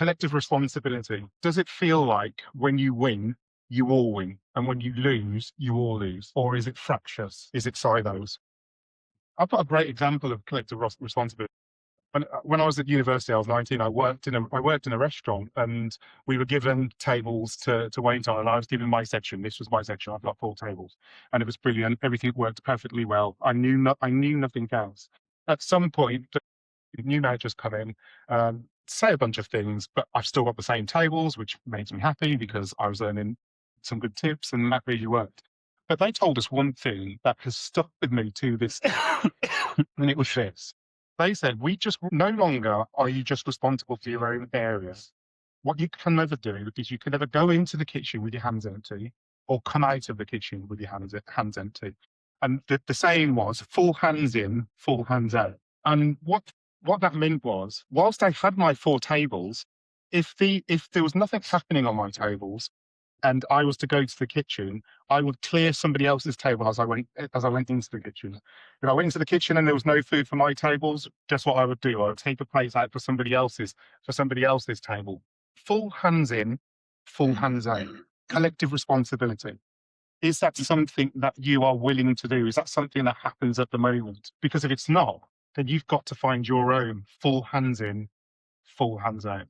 Collective responsibility. Does it feel like when you win, you all win, and when you lose, you all lose? Or is it fractious? Is it silos? I've got a great example of collective responsibility. When I was at university, I was 19. I worked in a restaurant, and we were given tables to wait on, and I was given my section. This was my section. I've got 4 tables, and it was brilliant. Everything worked perfectly well. I knew nothing else. At some point, the new managers come in, say a bunch of things, but I've still got the same tables, which makes me happy because I was earning some good tips, and that really worked. But they told us one thing that has stuck with me to this, and it was this. They said, we just no longer are you just responsible for your own areas. What you can never do is you can never go into the kitchen with your hands empty or come out of the kitchen with your hands empty. And the saying was full hands in, full hands out. And what that meant was, whilst I had my 4 tables, if there was nothing happening on my tables, and I was to go to the kitchen, I would clear somebody else's table as I went into the kitchen. If I went into the kitchen and there was no food for my tables, guess what I would do? I would take a plate out for somebody else's table. Full hands in, full hands out. Collective responsibility. Is that something that you are willing to do? Is that something that happens at the moment? Because if it's not, then you've got to find your own full hands in, full hands out.